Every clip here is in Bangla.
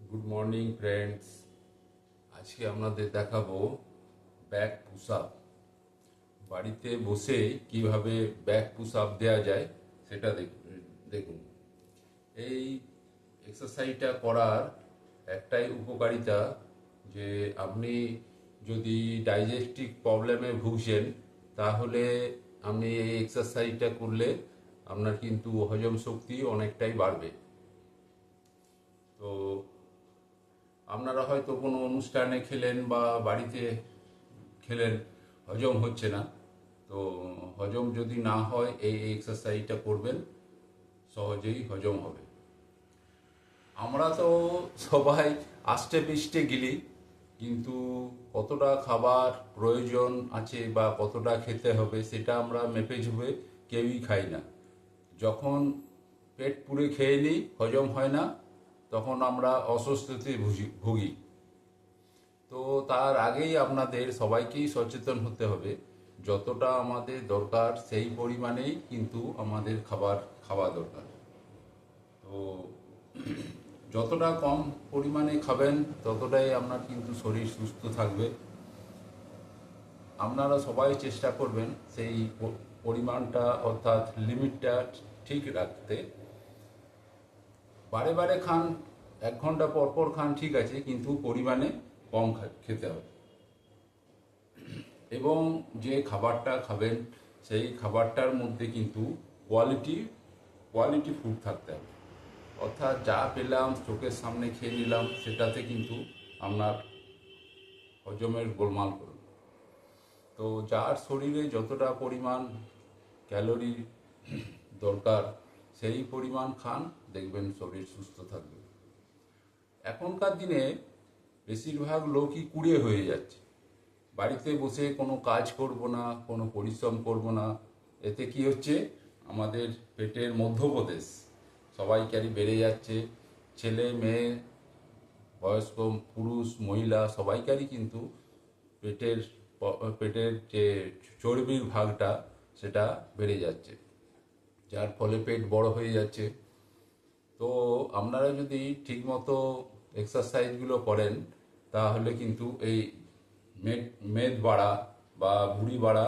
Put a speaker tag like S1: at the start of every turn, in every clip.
S1: Good morning friends. আজকে আপনাদের দেখাবো ব্যাক পুশ আপ। বাড়িতে বসে কিভাবে ব্যাক পুশ আপ দেওয়া যায় সেটা দেখুন। এই এক্সারসাইজটা করার একটাই উপকারিতা যে আপনি যদি ডাইজেস্টিভ প্রবলেমে ভুগছেন তাহলে আপনি এই এক্সারসাইজটা করলে আপনার কিন্তু হজম শক্তি অনেকটাই বাড়বে। তো আপনারা হয়তো কোনো অনুষ্ঠানে খেলেন বা বাড়িতে খেলেন, হজম হচ্ছে না, তো হজম যদি না হয় এই এক্সারসাইজটা করবেন, সহজেই হজম হবে। আমরা তো সবাই আষ্টে পৃষ্ঠে গিলি, কিন্তু কতটা খাবার প্রয়োজন আছে বা কতটা খেতে হবে সেটা আমরা মেপে ঝুপে কেউই খাই না। যখন পেট পুরে খেয়ে নিই, হজম হয় না, তখন আমরা অস্বস্তিতে ভুগি। তো তার আগেই আপনাদের সবাইকেই সচেতন হতে হবে, যতটা আমাদের দরকার সেই পরিমাণেই কিন্তু আমাদের খাবার খাওয়া দরকার। তো যতটা কম পরিমাণে খাবেন ততটাই আপনার কিন্তু শরীর সুস্থ থাকবে। আপনারা সবাই চেষ্টা করবেন সেই পরিমাণটা অর্থাৎ লিমিটটা ঠিক রাখতে। বারে বারে খান, 1 ঘন্টা পর পর খান, ঠিক আছে, কিন্তু পরিমাণে কম খেতে হবে। এবং যে খাবারটা খাবেন সেই খাবারটার মধ্যে কিন্তু কোয়ালিটি কোয়ালিটি ফুড থাকতে হবে। অর্থাৎ যা পেলাম চোখের সামনে খেয়ে নিলাম সেটাতে কিন্তু আপনার হজমের গোলমাল করবে। তো যার শরীরে যতটা পরিমাণ ক্যালোরি দরকার সেই পরিমাণ খান, দেখবেন শরীর সুস্থ থাকবে। এখনকার দিনে বেশিরভাগ লোকই কুঁড়ে হয়ে যাচ্ছে। বাড়িতে বসে কোনো কাজ করব না, কোনো পরিশ্রম করব না, এতে কি হচ্ছে, আমাদের পেটের মধ্যপ্রদেশ সবাইকারই বেড়ে যাচ্ছে। ছেলে মেয়ে, বয়স্ক, পুরুষ মহিলা সবাইকারই কিন্তু পেটের পেটের যে চর্বির ভাগটা সেটা বেড়ে যাচ্ছে, যার ফলে পেট বড় হয়ে যাচ্ছে। তো আপনারা যদি ঠিকমতো এক্সারসাইজগুলো করেন তাহলে কিন্তু এই মেদ মেদ বাড়া বা ভুঁড়ি বাড়া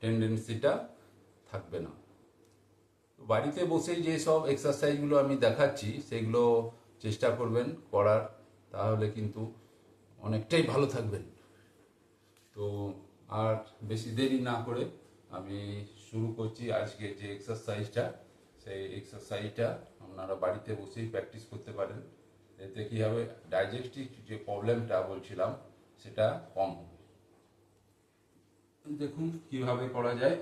S1: টেন্ডেন্সিটা থাকবে না। তো বাড়িতে বসেই যে সব এক্সারসাইজগুলো আমি দেখাচ্ছি সেগুলো চেষ্টা করবেন করার, তাহলে কিন্তু অনেকটাই ভালো থাকবেন। তো আর বেশি দেরি না করে আমি শুরু করছি আজকে যে এক্সারসাইজটা। সেই এক্সারসাইজটা আপনারা বাড়িতে বসেই প্র্যাকটিস করতে পারেন। এতে কী হবে, ডাইজেস্টিভ যে প্রবলেমটা বলছিলাম সেটা কম হবে। দেখুন কিভাবে করা যায়।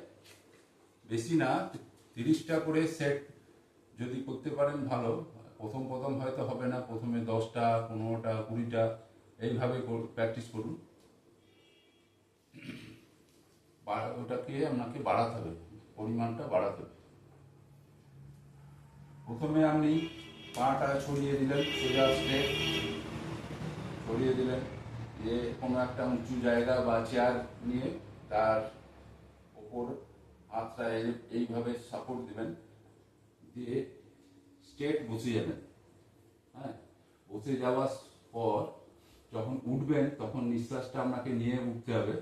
S1: বেশি না, 30টা করে সেট যদি করতে পারেন ভালো। প্রথম প্রথম হয়তো হবে না, প্রথমে 10টা, 15টা, 20টা এইভাবে প্র্যাকটিস করুন। ওটাকে আপনাকে বাড়াতে হবে, পরিমাণটা বাড়াতে হবে। প্রথমে আপনি পাটা ছড়িয়ে দিলেন, সোজা স্ট্রেট ছড়িয়ে দিলেন, দিয়ে কোনো একটা উঁচু জায়গা বা চেয়ার নিয়ে তার ওপর হাতটা এইভাবে সাপোর্ট দিবেন, দিয়ে স্ট্রেট বসে যাবেন। হ্যাঁ, বসে যাওয়ার পর যখন উঠবেন তখন নিঃশ্বাসটা আপনাকে নিয়ে উঠতে হবে।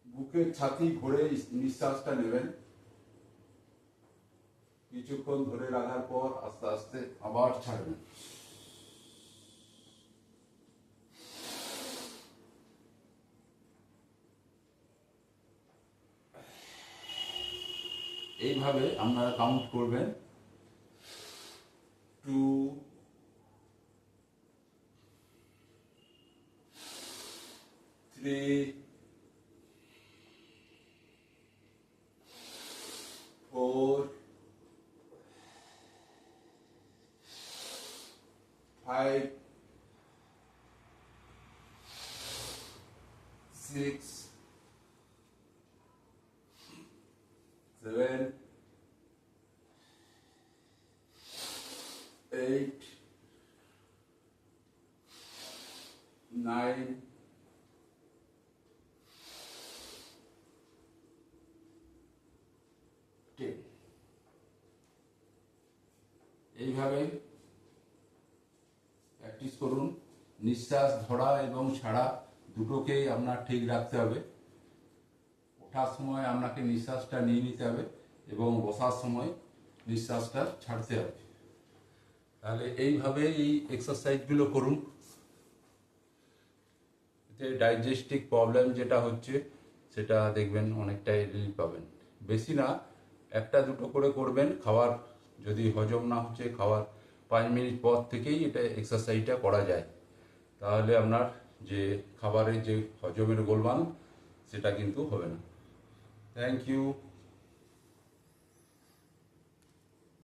S1: বুকের ছাতি ঘুরে নিঃশ্বাসটা নেবেন, কিছুক্ষণ ধরে রাখার পর আস্তে আস্তে আবার ছাড়বেন। এইভাবে আপনারা কাউন্ট করবেন, 2, 3, 4, 5, 6, 7, 8, 9, 10। এইভাবে প্র্যাকটিস করুন। নিঃশ্বাস ধরা এবং ছাড়া দুটোকেই আপনার ঠিক রাখতে হবে। ওঠার সময় আপনাকে নিঃশ্বাসটা নিয়ে নিতে হবে এবং বসার সময় নিঃশ্বাসটা ছাড়তে হবে। তাহলে এইভাবে এই এক্সারসাইজগুলো করুন। এতে ডাইজেস্টিক প্রবলেম যেটা হচ্ছে সেটা দেখবেন অনেকটাই রিলিফ পাবেন। বেশি না, একটা দুটো করে করবেন। খাওয়ার যদি হজম না হচ্ছে, খাওয়ার 5 মিনিট পর থেকেই এটা এক্সারসাইজটা করা যায়। তাহলে আপনার যে খাবারের যে হজমের গোলমাল সেটা কিন্তু হবে না। Thank you.